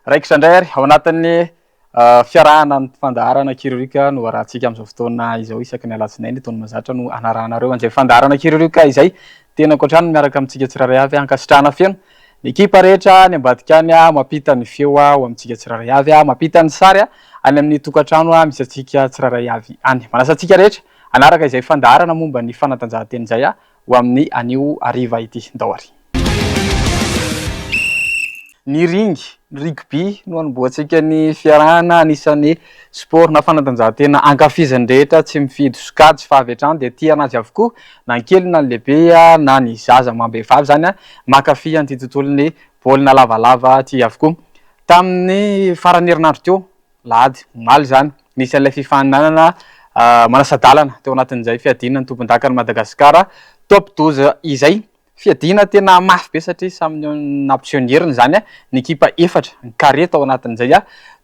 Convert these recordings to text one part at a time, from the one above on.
Raikitra indray ao anatin'ny fiarahana ny fandaharana kirorika no arahantsika amin'izao fotoana izao isaky ny alatsinainy tony mazatra no anarahanareo an'izay fandaharana kirorika izay tena ankoatrano miaraka amintsika tsiraray avy ankasitrahana feno ny ekipa rehetra ny ambadika any mampita ny feo ho amintsika tsiraray avy mampita ny sary any amin'ny tokantrano misy antsika tsiraray avy any manasa antsika rehetra anaraka izay fandaharana momba ny fanatanjahantena izay ho amin'ny anio hariva ity dahoary. Ny rugby no anomboantsika ny fiarahana anisan'ny sport na fanatanjahantena ankafiziny rehetra tsy mifidy sokajy fa avy hatrany dia tia anazy avokoa na ny kely na ny lehibe na ny zaza mambehivavy zany mankafy an'ity tontolo ny baolina lavalava ty avokoa. Tamin'ny farany herinandro teo lahady omaly zany nisy an'ilay fifaninanana manasadalana teo anatin'izay fiadina ny tompon-dakany Madagasikara top 12 izay fiadina tena mafy be satria samy nampionieriny zany ny ekipa efatra ny kareta ao anatin'izay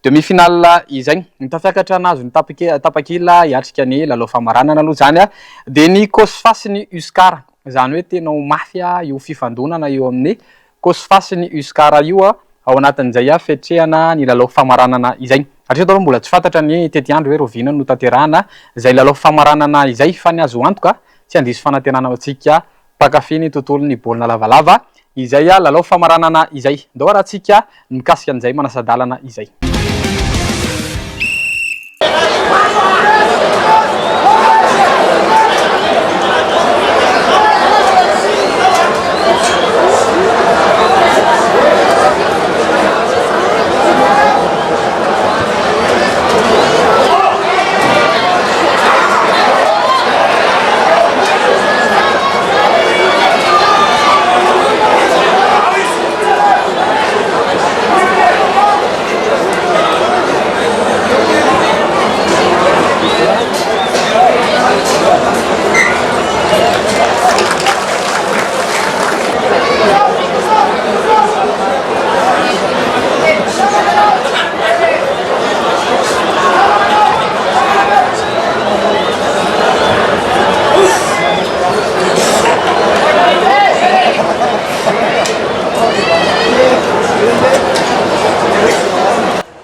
demi-finale izay nitafiakatra nazo ny tapakila hiatrika ny lalao famaranana aloha zany dia ny Kosfasy ny Uskara zany hoe tena mafy io fifandonana eo amin'ny Kosfasy ny Uskara io ao anatin'izay fetrehana ny lalao famaranana izay. Hatreto aloha mbola tsy fantatra ny tety andro hoe rovinany no tanterahana izay lalao famaranana izay fa ny azo antoka tsy handiso fanantenana antsika pakafy ny tontolo ny baolina lavalava izay lalao famaranana izay ndao arahantsika mikasika an'izay manasadalana izay.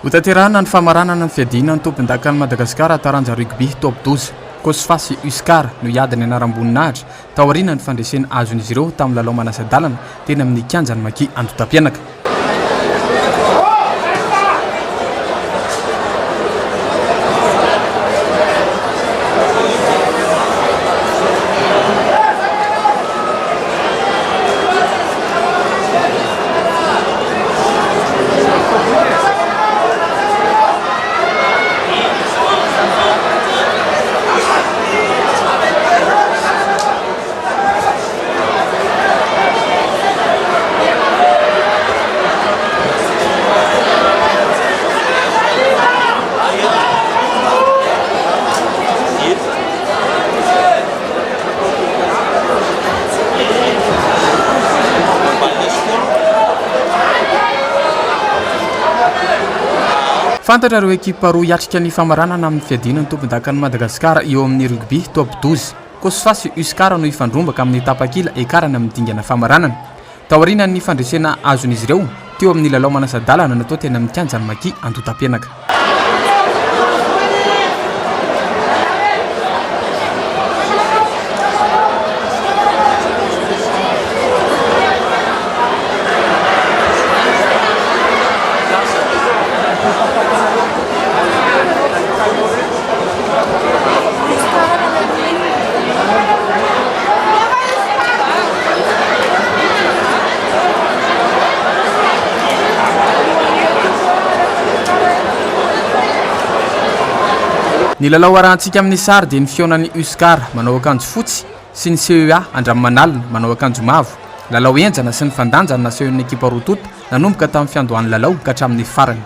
Hotanterahana ny famaranana ny fiadina ny tompon-dakany Madagasikara taranja rugby top 12 Kosfasy Uskara no iadiny anaram-boninahitra taoriana ny fandresena azon'izy ireo tamin'ny lalao manasadalana teny amin'ny kianjany Maki Andotam-pianaka. Fantatra ireo ekipa roa hiatrika ny famaranana amin'ny fiadina ny tompon-dakany Madagasikara eo amin'ny rugby top 12 Kosfasy Uskara no ifandrombaka amin'ny tapakila ekarany amin'ny dingana famaranana taoriana ny fandresena azon'izy ireo teo amin'ny lalao manasadalana natao teny amin'ny kianjany Maki Andotam-pianaka. Ny lalao arahantsika amin'ny sary dia ny fionan'ny Uskara manao akanjo fotsy sy ny CEA Andramanalina manao akanjo mavo. Lalao enjana sy ny fandanjana nasehon'ny ekipa roa tota nanomboka tamin'ny fiandohan'ny lalao ka hatramin'ny farany.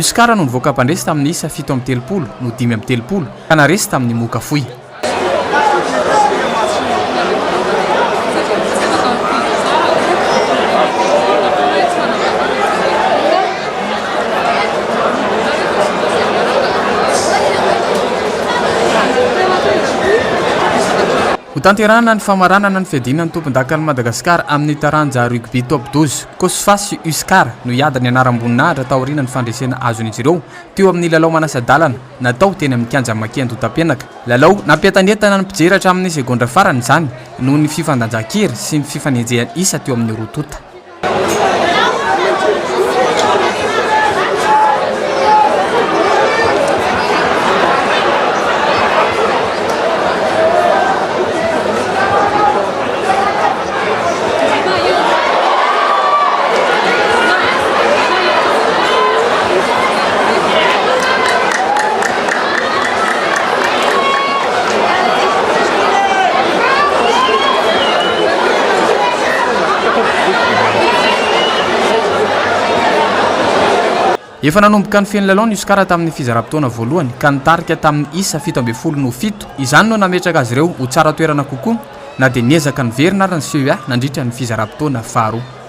Uskara no nivoaka mpandresy tamin'ny isa 7-30 no 5-30 ka naresy tamin'ny moka foy. Ho tanterahana ny famaranana ny fiadinan'ny tompon-dakan'i Madagasikara amin'ny taranja rugby top 12 Kosfasy Uskara no iady ny anaram-boninahitra taoriana ny fandresena azon'izy ireo teo amin'ny lalao manasa-dalana natao teny amin'ny kianja Makian-Dota-Penaka. Lalao nampiatanetana ny mpijery hatramin'ny segondra farany izany noho ny fifandanjan-kery sy ny fifanenjehany isa teo amin'ny rotota. Efa nanomboka ny feny lalao ny Uskara tamin'ny fizara-potoana voalohany ka nitarika tamin'ny isa 17-7 izany no nametraka azy ireo ho tsara toerana kokoa na dia niezaka ny verina ary ny CEA nandritra ny fizara-potoana faharoa.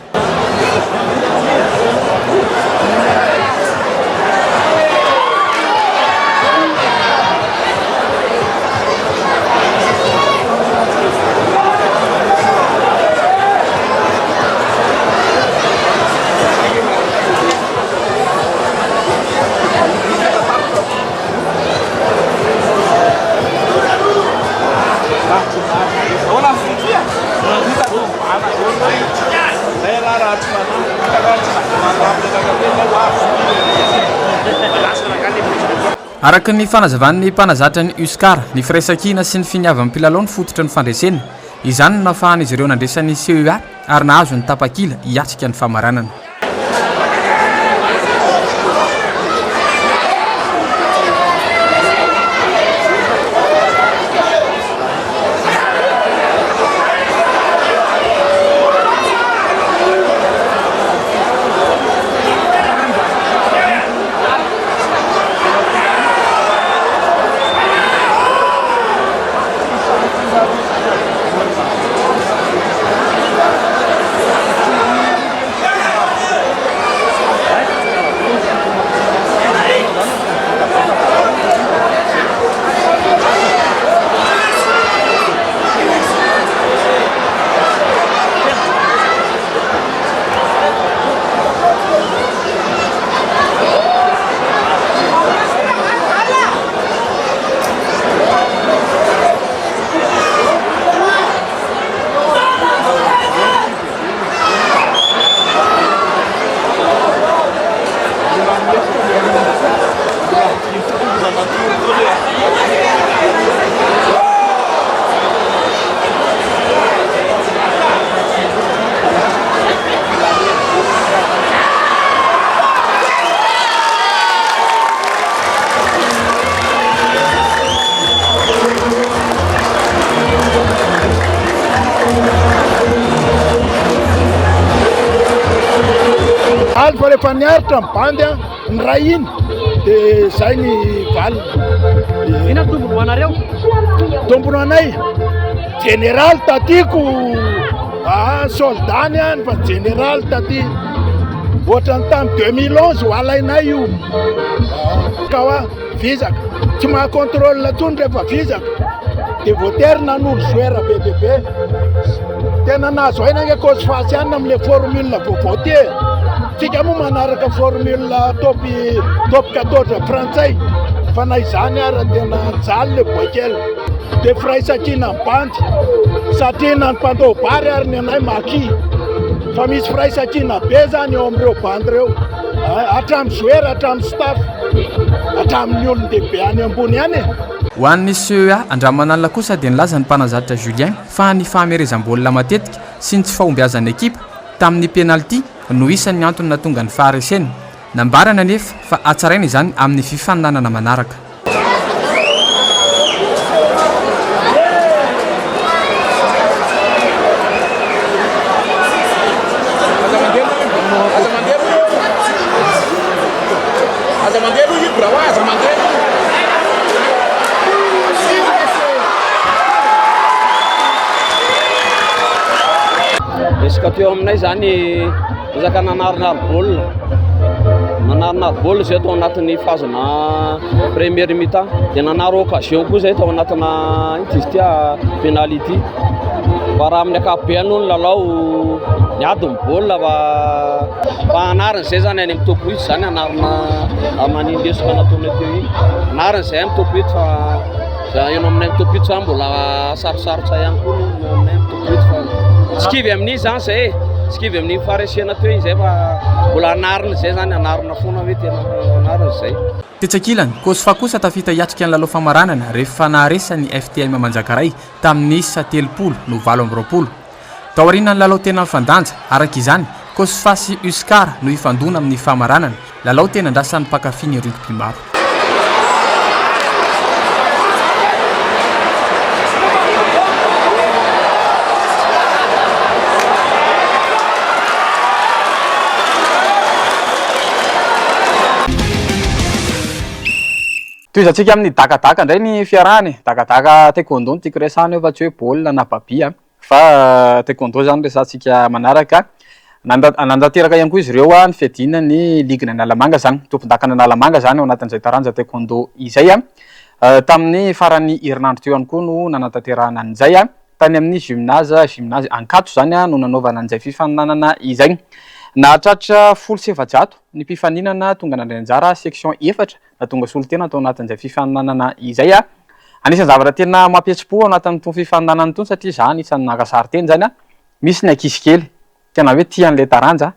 Araka ny fanazavan'ny mpanazatra ny Uskara, ny firaisan-kina sy ny finiavan'ny mpilalao ny fototra ny fandresena. Izany no nahafahan'izy ireo nandresan'ny CEA ary nahazo ny tapakila hiatrika ny famaranana. Alfa le faniaritra mibandy ny ray iny dia zay ny valiny. Ina tombony hoanareo? Tombony anay général tatiko soldany any fa général taty ohatrany tamin'ny 2011 ho alainay io ka hoa vizaka tsy mahakontrôle tsony rehefa vizaka dia voaterina n'olo zoera bebebe tena nahazo aina nge Kosfasy any amin'le formule vovoaté tsika moa manaraka formule top 14 frantsay fa na izany ary tena jaly le boakely dia firaisan-kina bandy satria na ny mpandao-bary ary ny anay maki fa misy firaisan-kina be zany eo amin'ireo bandy reo hatramin'ny zoera hatramin'ny staff hatramin'ny olon-dehibe any ambony any e. Ho an'ny CEA andraman'alina kosa dia nilaza ny mpanazatra Julien fa ny fahamerezam-baolina matetika sy ny tsy fahombiazan'ny ekipa tamin'ny penalty no isan'ny antony nahatonga ny faharesena. Nambarana anefa fa hatsaraina izany amin'ny fifaninanana manaraka. niresaka teo aminay zany resaka nanarinar baolina zay tao anatin'ny phase-na première mi-temps dia nanaro occasion koa zay tao anatina izy tia penalty fa raha amin'ny akapobeany no lalao niadiny baolina fa anariny zay zany any amin'ny top 8 zany anarina manindesika nataonay teo iny anariny zay amin'ny top 8 fa eno aminay amin'ny top 8 zany mbola sarosarotra ihany koa no aminay amin'ny top 8 fa skivy amin'iny zany zay skivy amin'iny faresena teo iny zay fa mbola anariny zay zany anarina foana hoe tena anariny zay. Tetsakilany Kosfa kosa tafita hiatrika ny lalao famaranana rehefa naharesany FTM Manjakaray tamin'ny 7-9 tao aorianany lalao tena mifandanja araka izany Kosfa sy Uskar no ifandona amin'ny famaranana lalao tena andrasan'ny mpakafy ny rugby maro. Toizantsika amin'ny dakadaka indray ny fiarahany dakadaka taekwondo tiako resahana fa tsy hoe baolina na babia fa taekwondo zany resantsika manaraka nandateraka ihany koa izy ireo ny fiadina ny ligna Analamanga zany tompon-dakana Analamanga zany ao anatin'izay taranja taekwondo izay tamin'ny farany herinandro teo ihany koa no nanantanterahana an'izay tany amin'ny gymnase Ankatso zany no nanaovana an'izay fifaninanana izay nahatratra 700 ny mpifaninana tonga nandray anjara section 4 na tonga solotena tao anatin'izay fifaninanana izay anisan'ny zavatra tena mampietsi-po ao anatin'itony fifaninanana itony satria za anisan'ny nakasary teny zany misy ny ankizy kely tena hoe tia an'ilay taranja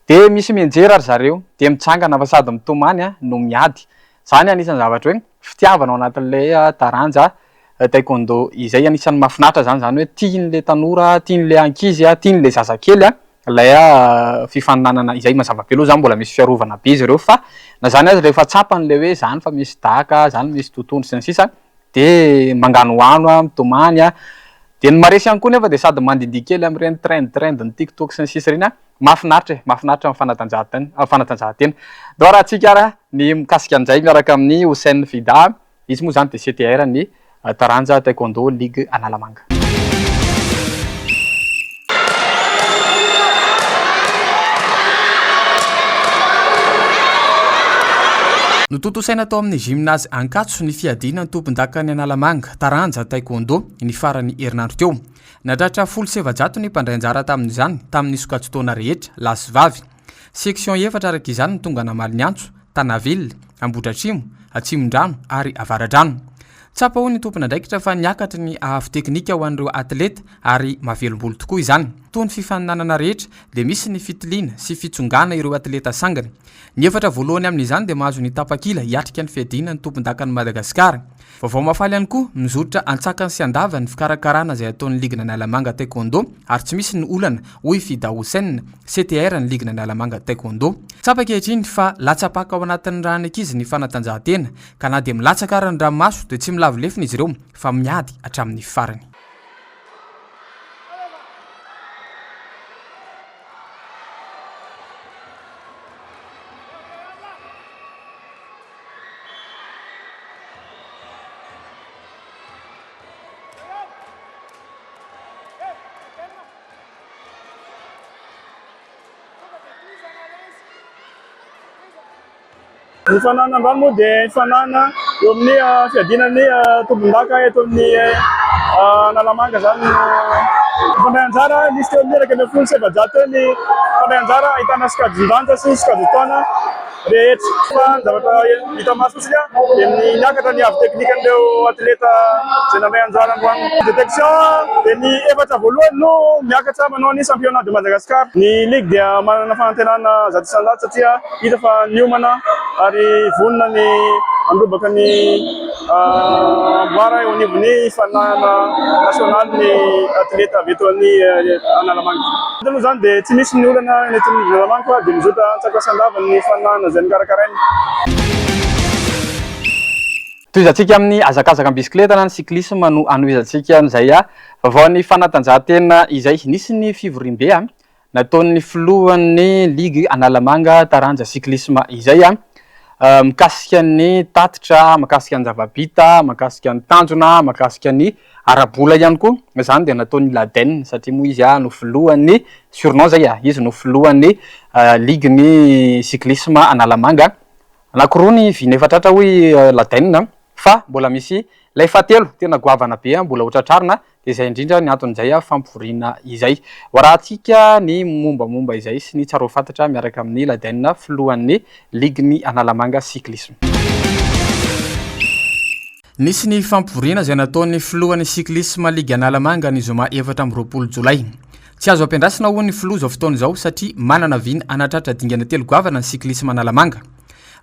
dia misy mianjera ary zareo dia mitsangana fa sady mitomany no miady zany anisan'ny zavatra hoe fitiavana ao anatin'ilay taranja taekwondo izay anisan'ny mahafinaritra zany hoe tian'ilay tanora tian'ilay ankizy tian'ilay zazakely lay fifaninanana izay mazava be aloha zany mbola misy fiarovana be izy ireo fa na zany azy rehefa tsapany le hoe zany fa misy daka zany misy totono sy ny sisa dia mangano ano mitomany dia ny maresy ihany koa nefa dia sady mandidi kely amin'ireny trend ny TikTok sy ny sisa reny mahafinaritra amin'ny fanatanjahantena do raha tsika ny mikasika an'izay miaraka amin'ny Hussein Fida izy moa zany dia CTR ny taranja taekwondo ligue Analamanga. No totosaina tao amin'ny gymnase Ankatso ny fiadina ny tompon-dakany Analamanga taranja taekwondo ny farany herinandro teo natratra 700 ny mpandray anjara tamin'izany tamin'ny sokajy-taona rehetra lasy vavy section 4 araka izany ny tonga namaly ny antso Tanaville Ambohidratrimo Atsimondrano ary Avaradrano tsapa ho ny tompona ndraikitra fa niakatra ny ahafo teknika ho an'ireo atleta ary mahavelombolo tokoa izany toy ny fifaninanana rehetra dia misy ny fitiliana sy fitsongana ireo atleta sangany ny efatra voalohany amin'izany dia mahazo ny tapakila hiatrika ny fiadina ny tompon-dakany Madagasikara vaovao mafaly ihany koa mizotra antsakany sy andava ny fikarakarana izay ataon'ny ligna Analamanga taekwondo ary tsy misy ny olana hoy Fida Hussein CTR ny ligna Analamanga taekwondo tsapa kehitriny fa latsapaka ao anatin'ny raha ny ankizy ny fanatanjahantena ka na dia milatsaka ary ny ranomaso dia tsy milavolefina izy ireo fa miady hatramin'ny farany. Ny fanana ambany moa dia fanana eo amin'ny fiadinan'ny tompon-daka eto amin'ny Analamanga zany fandray anjara nisy teo amin'ny 1700 ny fandray anjara ahitana sokajin-danja sy sokajin-taona rehetra fa zavatra hita masitsika dia niakatra ny avy teknikan'ireo atleta izay nandray anjara androany détection dia ny efatra voalohany no miakatra manao ny championnat de Madagascar. Ny ligue dia manana fanantenana zato isan-jato satria hita fa niomana ary vonona ny androbaka ny amboara eo anivon'ny fanana nasionaly ny atleta avy eto amin'ny Analamanga. Aloha zany dia tsy misy ny olana eto amin'ny Analamanga fa dia mizotra antsaka sandava ny fanana izay nikarakarainy. Toizantsika amin'ny azakazaka bisikileta na ny siklisma no anoizantsika an'izay vaovao ny fanatanjahantena izay nisy ny fivorimbe nataon'ny filohan'ny ligue Analamanga taranja siklisma izay mikasika ny tatitra, makasika ny zavabita, makasika ny tanjona, makasika ny arabola ihany koa. Zany dia nataony Laden satria moa izy no filohan'ny surnom zay izy no filohan'ny ligue ny cyclisme Analamanga. Anankiroa ny vina efatratra hoe Laden fa mbola misy lay fahatelo tena goavana be mbola hotratrarina dia izay indrindra ny anton'izay fampivoriana izay. Hoarahantsika ny mombamomba izay sy ny tsara ho fantatra miaraka amin'ny Laden filohan'ny ligue ny Analamanga cyclisme. Nisy ny fampivoriana izay nataon'ny filohan'ny cyclisme ligue Analamanga ny zoma 4 Jolay. Tsy azo ampiandrasina ho ny filoha zao fotoana izao satria manana vina anatratra dingana telo goavana ny cyclisme Analamanga.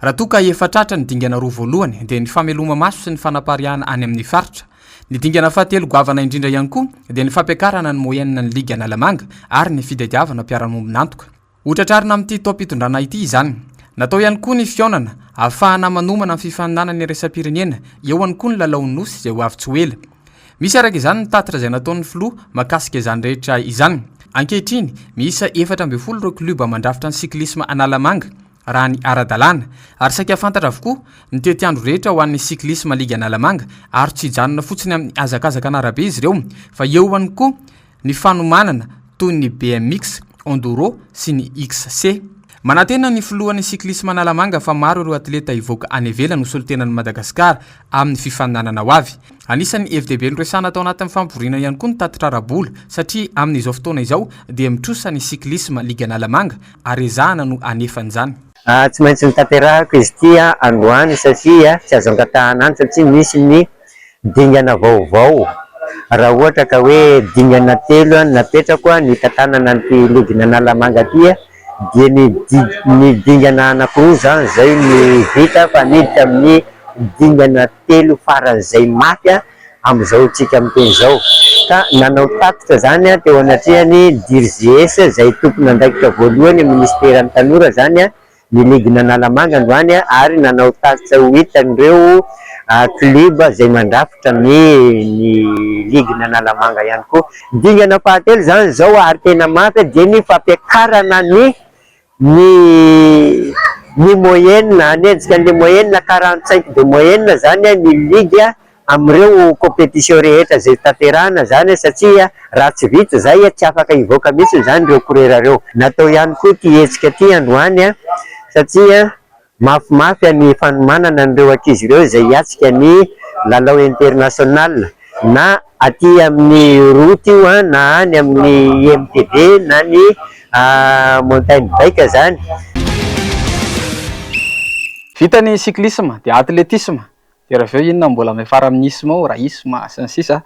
Raha toka efatratra ny dingana roa voalohany dia ny fameloma maso sy ny fanapariahana any amin'ny faritra. Ny dingana fahatelo goavana indrindra ihany koa dia ny fampiakarana ny moyenne ny ligue Analamanga ary ny fitadiavana mpiara-mombon'antoka. Hotratrarina amin'ity toam-pitondrana ity izany. Natao ihany koa ny fionana ahafahana manomana ny fifaninana ny resam-pirenena eo ihany koa ny lalaon'ny nosy izay ho avy tsy ho ela. Misy araka izany ny tatitra izay nataon'ny filoha makasika izany rehetra izany. Ankehitriny miisa 40 ireo kluba mandrafitra ny cyclisme Analamanga raha ny ara-dalàna ary saika fantatra avokoa ny toetiandro rehetra ho an'ny cyclisme ligue Analamanga ary tsy hijanona fotsiny amin'ny azakazaka anarabe izy ireo fa eo ihany koa ny fanomanana toy ny BMX, Enduro sy ny XC. Manantena ny filohan'ny cyclisme Analamanga fa maro ireo atleta hivoaka any ivelany ho solotenan'i Madagasikara amin'ny fifaninanana ho avy. Anisan'ny FDB ny resana tao anatin'ny fampivoriana ihany koa ny tatitra arabola satria amin'izao fotoana izao dia mitrosa ny cyclisme ligue Analamanga ary ezahana no anefan'izany. Tsy maintsy nitaterahako izy ity androany satria tsy azo angatahana satria misy ny dingana vaovao. Raha ohatra ka hoe dingana telo napetrako ny tantanana ny ligue Analamanga ity dia ny dingana anankiroa zany zay ny vita fa niditra amin'ny dingana telo faran'izay mafy amin'izao tsika miteny izao. Ka nanao tatitra zany teo anatrehany Dirges zay tompony andraikitra voalohany ministeran'ny tanora zany ny ligue Analamanga androany ary nanao tatitra ho hitan'ireo club zay mandrafitra ny ligue Analamanga ihany koa. Dingana fahatelo zany zao ary tena mafy dia ny fampiakarana ny moyenne nendrika ny moyenne 45 de moyenne zany ny ligue amin'ireo compétition rehetra zay tanterahana zany satria raha tsy vita zay tsy afaka hivoaka mihitsy zany ireo coureur ireo. Natao ihany koa ty hetsika ty androany satria mafimafy ny fanomanana an'ireo ankizy ireo zay hiatsika ny lalao international na aty amin'ny route io na any amin'ny MTB na ny montagne bike zany. Vita ny cyclisme dia atletisme dia raha veo inona mbola mefara amin'isme ao raisme sy ny sisa.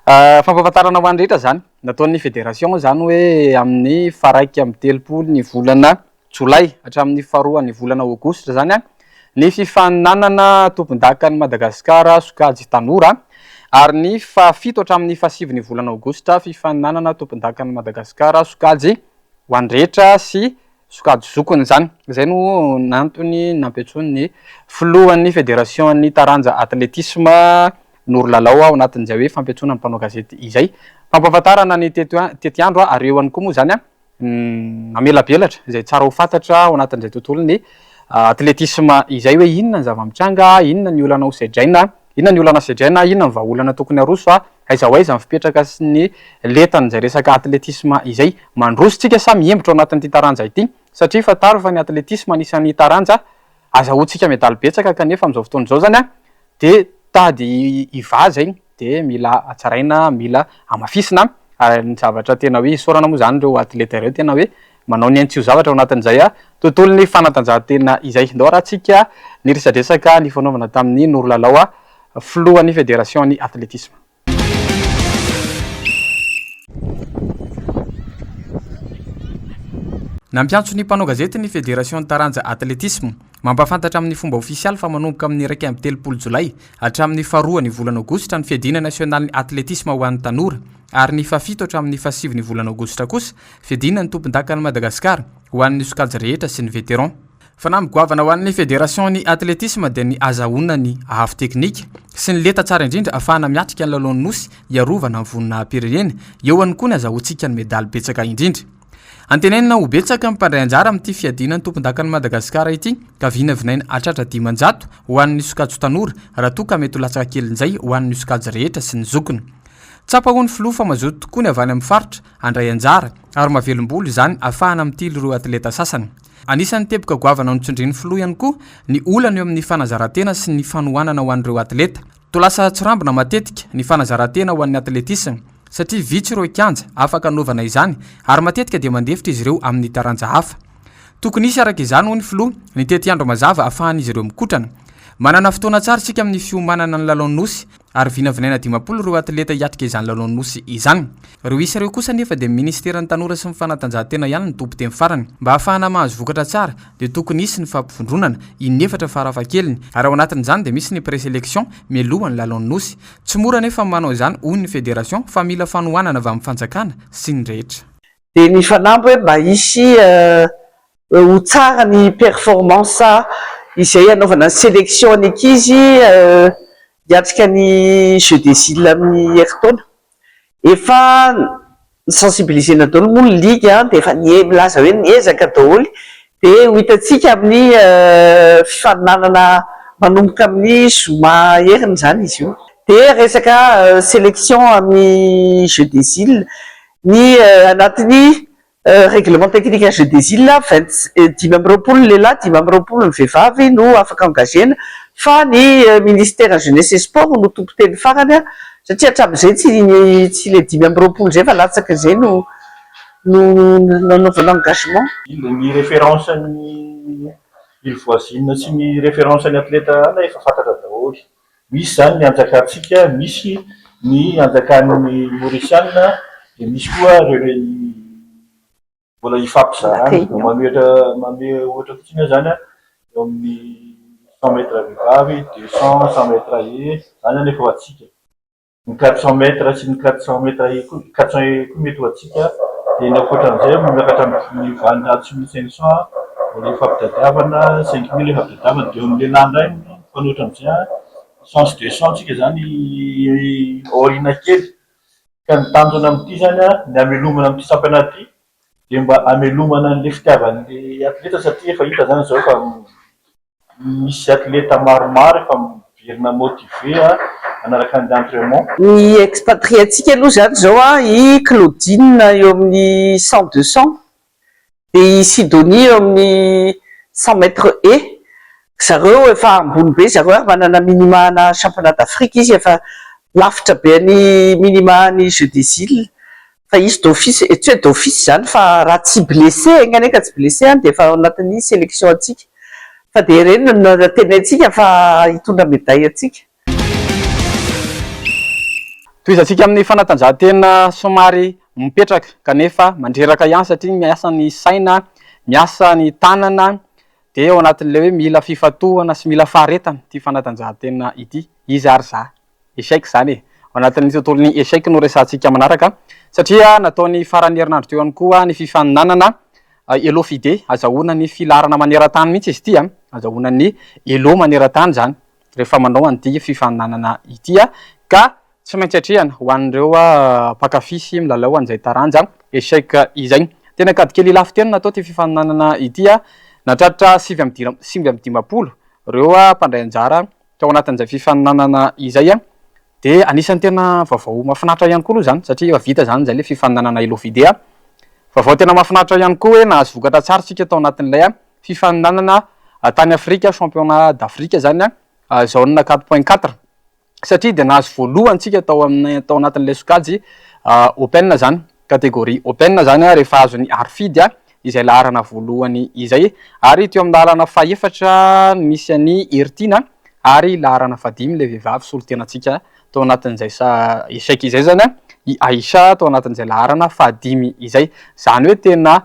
Fampahafantarana ho any rehetra zany nataon'ny fédération zany hoe amin'ny faraiky amin'ny 30 ny volana Jolay hatramin'ny faharoa ny volana Aogositra zany ny fifaninanana tompon-dakan'i Madagasikara sokajy tanora ary ny fahafito hatramin'ny fahasivy ny volana Aogositra fifaninanana tompon-dakan'i Madagasikara sokajy ho any rehetra sy sokajy zokony zany. Izay no nantony nampiatsony ny filohan'ny fédération ny taranja atletisme Norolalao ao anatin'izay hoe fampiatsona ny mpanao gazety izay. Fampahafantarana ny tety andro ary eo ihany koa moa zany amelabelatra izay tsara ho fantatra ao anatin'izay tontolo ny atletisme izay hoe inona ny zava-mitranga, inona ny olana ho sedraina, inona ny olana sedraina, inona ny vahaolana tokony haroso aiza ho aiza ny fipetraka sy ny letany izay resaka atletisme izay mandrositsika samy hembitra ao anatin'ity taranja ity satria fataro fa ny atletisme anisan'ny taranja azahoantsika medaly betsaka kanefa amin'izao fotoana izao zany dia tady iva zay dia mila atsaraina, mila amafisina ary ny zavatra tena hoe isorana moa zany ireo atleta ireo tena hoe manao ny antsio zavatra ao anatin'izay tontolon'ny fanatanjahantena izay. Ndao raha tsika ny resadresaka ny fanaovana tamin'ny Norolalao filohan'ny fédération ny atletisme. Nampiantso ny mpanao gazety ny fédération taranja atletisme mampafantatra amin'ny fomba ofisialy fa manomboka amin'ny 30 Jolay hatramin'ny faharoa ny volana Aogositra ny fiadiana nasionaly ny atletisme ho an'ny tanora ary ny fafito hatramin'ny fahasivy ny volana Aogositra kosa fiadiana ny tompon-dakan'i Madagasikara ho an'ny sokajy rehetra sy ny vétéran. Fa nampigoavana ho an'ny fédération ny atletisme dia ny azahoana ny ahafo teknika sy ny leta tsara indrindra ahafahana miatrika ny lalaon'ny nosy iarovana ny vonina pirenena eo ihany koa ny azahoantsika ny medaly betsaka indrindra. antenenina ho betsaka mipandray anjara amin'ity fiadinany tompon-dakany Madagasikara ity ka vinavinaina atratra 500 ho an'ny sokajy tanora raha toa ka mety ho latsaka kelin'izay ho an'ny sokajy rehetra sy ny zokony. Tsapa ho ny filoha fa mazoto tokoa ny avy any amin'ny faritra andray anjara ary mahavelom-bolo izany ahafahana mitily ireo atleta sasany. Anisan'ny teboka goavana nitsondrin'ny filoha ihany koa ny olana eo amin'ny fanazarantena sy ny fanohanana ho an'ireo atleta. To lasa tsirambina matetika ny fanazarantena ho an'ny atletisme satria vitsy ireo kianja afaka anaovana izany ary matetika dia mandefitra izy ireo amin'ny taranja hafa. Tokony isy araka izany ho ny filoha ny tety andro mazava ahafahan'izy ireo mikotrana. Manana fotoana tsara sika amin'ny fiomanana ny lalao-nosy ary vinavinaina 50 ireo atleta hiatrika izany lalao-nosy izany. Ireo isa ireo kosa nefa dia ministeran'ny tanora sy ny fanatanjahantena ihany ny tompo-teny farany. Mba ahafahana mahazo vokatra tsara dia tokony isy ny fampivondronana inefatra farafahakeliny ary ao anatin'izany dia misy ny présélection mialohan'ny lalao-nosy. Tsy mora nefa manao izany hoy ny fédération fa mila fanohanana avy amin'ny fanjakana sy ny rehetra. Dia ny fanamby hoe mba hisy ho tsara ny performance izay anaovana sélection ny ankizy hiatrika ny jeu des îles amin'ny heritaona. Efa sensibilisena daholo moa ny ligue dia efa milaza hoe niezaka daholo dia ho hitantsika amin'ny fifaninanana manomboka amin'ny zoma heriny izany izy io. Dia resaka sélection amin'ny jeu des îles ny anatin'ny règlement technique jeu des îles 25 lehilahy 25 ny vehivavy no afaka engagena fa ny ministère jeunesse et sport no tompo-teny farany satria hatramin'izay tsy le 25 zay fa latsaka izay no nanaovana engagement. Ny référence ny île voisine sy ny référence ny atleta ana efa fantatra daholo. Misy zany ny anjakantsika, misy ny anjakan'ny Mauritiana dia misy koa ireo mbola hifampizarana manome ohatra fotsiny zany eo amin'ny 100 mètres vehivavy, 200, 100 mètres aie zany anefa ho atsika. Ny 400 mètres sy ny 400 mètres aie 400 koa mety ho atsika dia ny ankoatran'izay miakatra amin'ny 20 sy ny 500 ilay fampitadiavana 5000 efa ampitadiavana dia eo amin'ny lehilahy indray mifanohitra amin'izay 100 200 tsika zany aoriana kely ka ny tanjona amin'ity zany ny amelomana amin'ity sampana ity dia mba amelomana an'ilay fitiavan'ilay atleta satria efa hita zany zao fa misy atleta maromaro efa miverina motivé anaraka ny entraînement. Ny expatriatsika aloha zany zao i Claudine eo amin'ny 100 200 dia i Sidonie eo amin'ny 100 mètres et zareo efa ambony be zareo ary manana minima na championnat d'Afrique izy efa lafitra be ny minima ny jeu des îles fa izy d'office tsy hoe d'office zany fa raha tsy blessé engany ka tsy blessé dia efa ao anatin'ny sélection atsika fa dia ireny no tenaitsika fa hitondra médaille atsika. Toizantsika amin'ny fanatanjahantena somary mipetraka kanefa mandreraka ihany satria miasa ny saina, miasa ny tanana dia ao anatin'ilay hoe mila fifatohana sy mila faharetana ity fanatanjahantena ity. Izy ary za échec zany ao anatin'ny tontolon'ny échec no resantsika manaraka satria nataony faran'ny herinandro teo ihany koa ny fifaninanana elo fide azahoana ny filarana maneran-tany mihitsy izy ity azahoana ny elo maneran-tany zany rehefa manao an'ity fifaninanana ity ka tsy maintsy atrehana ho an'ireo pakafisy milalao an'izay taranja échec izay. Tena kady kely lafo tena natao ty fifaninanana ity natratra 520 ireo mpandray anjara tao anatin'izay fifaninanana izay dia anisan'ny tena vaovao mahafinaritra ihany koa aloha zany satria efa vita zany izay le fifaninanana elo fide vaovao tena mahafinaritra ihany koa hoe nahazo vokatra tsara sika tao anatin'ilay fifaninanana tany Afrika championnat d'Afrique zany zone 4.4 satria dia nahazo voalohany tsika tao anatin'ilay sokajy open zany catégorie open zany rehefa azo ny arfidy izay laharana voalohany izay ary teo amin'ny laharana faefatra misy any Ertina ary laharana fadimy le vehivavy solotenatsika tao anatin'izay échec izay zany i Aisha tao anatin'izay laharana fadimy izay zany hoe tena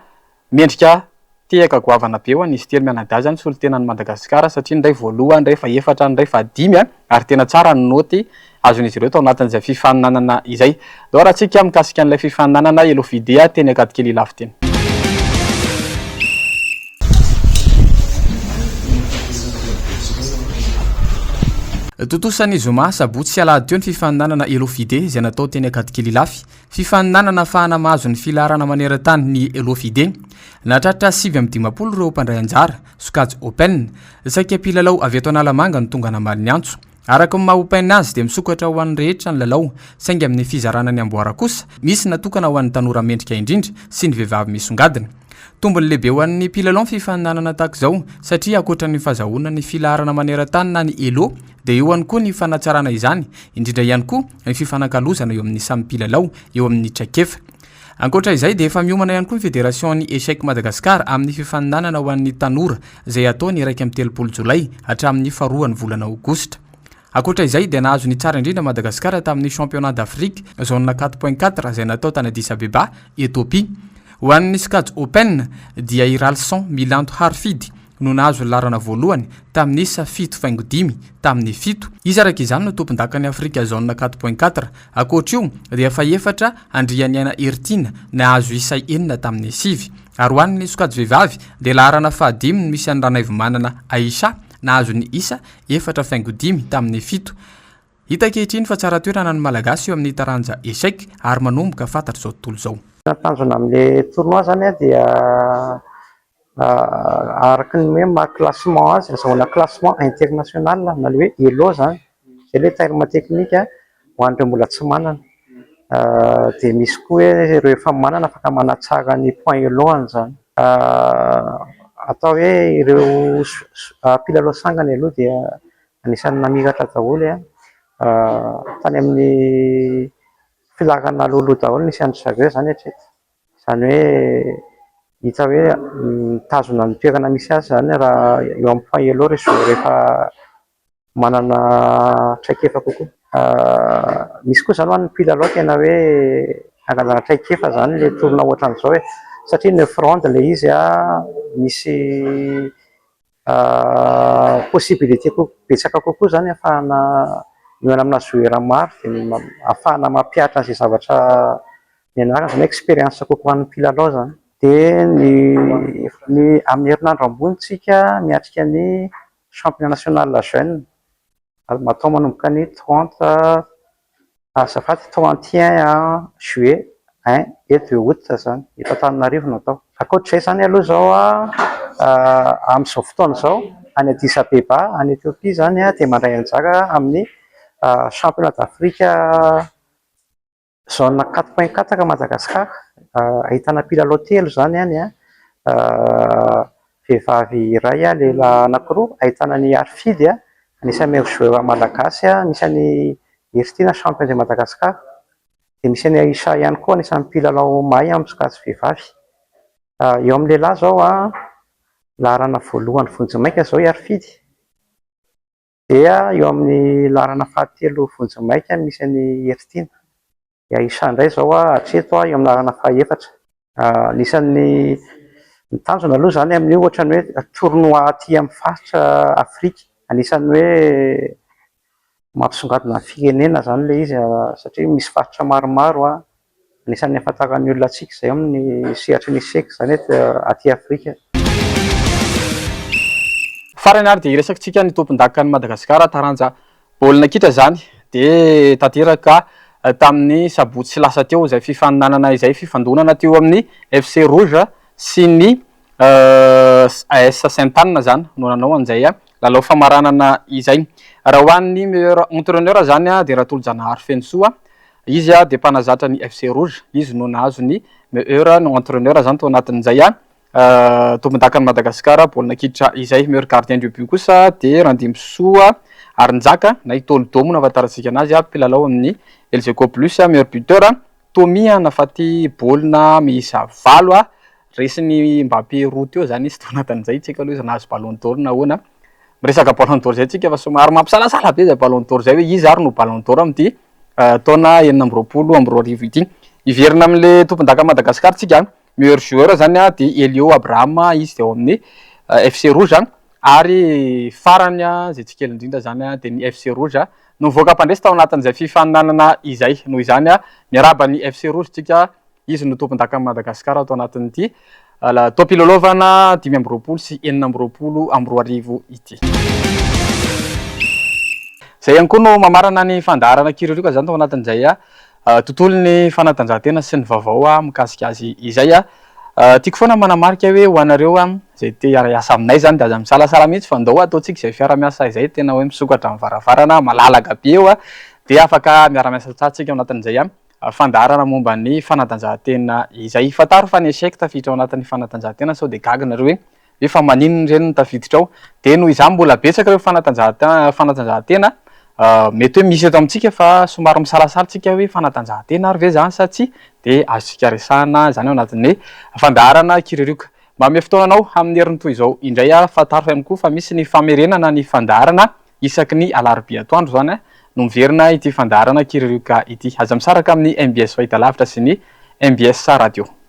mendrika tehaka goavana be ho an'izy telo mianadahy zany solotenan'ny Madagasikara satria ndray voalohany ndray faefatra ndray fadimy ary tena tsara ny noty azon'izy ireo tao anatin'izay fifaninanana izay. Dao raha tsika mikasika an'ilay fifaninanana elo fide teny akady kely lafo teny. Totosan'ny zoma sabotsy sy alahady teo ny fifaninanana elofide izay natao teny akatikely lafy fifaninanana ahafahana mahazo ny filarana maneran-tany ny elofide natratra 7-10 ireo mpandray anjara sokajy open saika mpilalao avy eto Analamanga ny tonga namaliny antso araka ny maha open azy dia misokatra ho an'ny rehetra ny lalao saingy amin'ny fizarana ny amboara kosa misy natokana ho an'ny tanora mendrika indrindra sy ny vehivavy misongadina tombony lehibe ho an'ny mpilalao fifaninanana tahaka izao satria ankoatran'ny fahazahoana ny filarana maneran-tany na ny elo dia eo ihany koa ny fanatsarana izany indrindra ihany koa ny fifanankalozana eo amin'ny samy mpilalao eo amin'ny traikefa ankoatra izay dia efa miomana ihany koa ny fédération ny échec Madagasikara amin'ny fifaninanana ho an'ny tanora izay ataony 1 Jolay hatramin'ny 2 volana Aogositra. Ankoatra izay dia nahazo ny tsara indrindra Madagasikara tamin'ny championnat d'Afrique zone 4.4 izay natao tany Addis Abeba, Ethiopie. Ho an'ny Skaj Open dia Iralson Milanto Harfidy no nahazo larana voalohany tamin'ny 7.5 tamin'ny 7. Izy araka izany no tompon-dakany Afrika zone 4.4. Ankoatra io dia faefatra Andrianiana Ertina nahazo isay 9 tamin'ny 7. Ary ho an'ny Skaj vehivavy dia larana 5 no misy an'ny Ranaivomanana Aisha nahazo ny isa 4.5 tamin'ny 7. Hita ankehitriny fa tsara toerana ny malagasy eo amin'ny taranja échec ary manomboka fantatra izao tontolo izao. Tanjona amin'ilay tournoi zany dia araka ny hoe maha classement azy azahoana classement international na le hoe elo zany zay ilay terme technique ho an'ireo mbola tsy manana dia misy koa hoe ireo efa manana afaka manatsara ny point elohany zany atao hoe ireo mpilalao sangany aloha dia anisan'ny namiratra daholo tany amin'ny filarana lolo daholo nisy andry zareo zany hatreto izany hoe hita hoe mitazona ny toerana misy azy zany raha eo amin'ny point elo rehefa manana traikefa kokoa misy koa zany ho an'ny mpilalao tena hoe angalana traikefa zany le tournoi ohatran'izao satria 9 round le izy misy possibilité betsaka kokoa zany ahafahana miona amina joueur maro dia ahafahana mampiatra an'izay zavatra mianarana zany expérience kokoa an'ny mpilalao zany dia ny amin'ny herinandro ambonitsika miatrika ny championnat national la jeune matao manomboka ny 31 juillet 1 et 2 août zany eto Antananarivo natao. Ankoatr'izay zany aloha zao amin'izao fotoana izao any Addis Abeba any Ethiopie zany dia mandray anjara amin'ny championnat d'Afrique zone 4.4 Madagasikara ahitana mpilalao 3 zany any vehivavy iray lehilahy anankiroa ahitana ny Arfidy anisan'ny meilleur joueur malagasy misy any Ertina champion de Madagasikara dia misy any Aisha ihany koa anisan'ny mpilalao mahay amin'ny sokajy vehivavy. Eo amin'ny lehilahy zao larana voalohany vonjimaika zao Arfidy dia eo amin'ny larana fahatelo vonjimaika misy any Ertina. Aisha indray zao hatreto eo amin'ny larana fahaefatra. Anisan'ny tanjona aloha zany amin'io ohatran'ny hoe tournoi aty amin'ny faritra Afrika anisan'ny hoe mampisongadina ny firenena zany le izy satria misy faritra maromaro anisan'ny ahafantaran'ny olona antsika izay amin'ny sehatry ny sek zany aty Afrika. Farany ary dia iresakantsika ny tompon-dakany Madagasikara taranja baolina kitra zany dia tanteraka tamin'ny sabotsy lasa teo izay fifaninanana izay fifandonana teo amin'ny FC Rouge sy ny AS Sainte-Anne zany no nanao an'izay lalao famaranana izay. Raha ho an'ny meilleur entraîneur zany dia Ratolojanahary Fensoa izy dia mpanazatra ny FC Rouge izy no nahazo ny meilleur entraîneur zany tao anatin'izay tompon-dakany Madagasikara baolina kitra izay. Meilleur gardien du but kosa dia Randimsoa Arinjaka na Itolidomo nahafantarantsika anazy mpilalao amin'ny Elgeco Plus. Meilleur buteur Tomi nafaty baolina miisa 7 resiny Mbappé roa teo zany izy tao anatin'izay tsika aloha izy nahazo ballon d'or nahoana miresaka ballon d'or zay tsika fa somary mampisalasala be zay ballon d'or zay hoe izy ary no ballon d'or amin'ity taona 2024 ity. Iverina amin'le tompon-daka Madagasikara tsika meilleur joueur zany dia Elio Abraham izy dia ao amin'ny FC Rouge ary farany zay tsikely indrindra zany dia ny FC Rouge no mivoaka mpandresy tao anatin'izay fifaninanana izay noho izany miaraba ny FC Rouge tsika izy no tompon-daka Madagasikara tao anatin'ity toam-pilalaovana 5 sy 4 ity. zay ihany koa no mamarana ny fandaharana kirioka zany tao anatin'izay tontolo ny fanatanjahantena sy ny vaovao mikasika azy izay tiako foana manamarika hoe ho anareo zay te hiasa aminay zany de aza misalasala mihitsy fa ndao ataontsika izay fiara-miasa izay tena hoe misokatra amin'ny varavarana malalaga be eo de afaka miara-miasa tsara ao anatin'izay fandaharana momba ny fanatanjahantena izay fataro fa ny échec tafiditra ao anatin'ny fanatanjahantena sao de gaga nareo hoe efa maninony reny ny tafiditra ao de noho izany mbola betsaka reo fanatanjahantena mety hoe misy eto amintsika fa somary misalasalatsika hoe fanatanjahantena ary ve zany sa tsy de azontsika resahana zany ao anatin'ny fandaharana kirioka mba ame fotoananao amin'ny herin'ny toy izao indray fataro ihany koa fa misy ny famerenana ny fandaharana isaky ny alarobia atoandro zany no miverina ity fandaharana kirioka ity aza misaraka amin'ny MBS Fahitalavitra sy ny MBS Radio.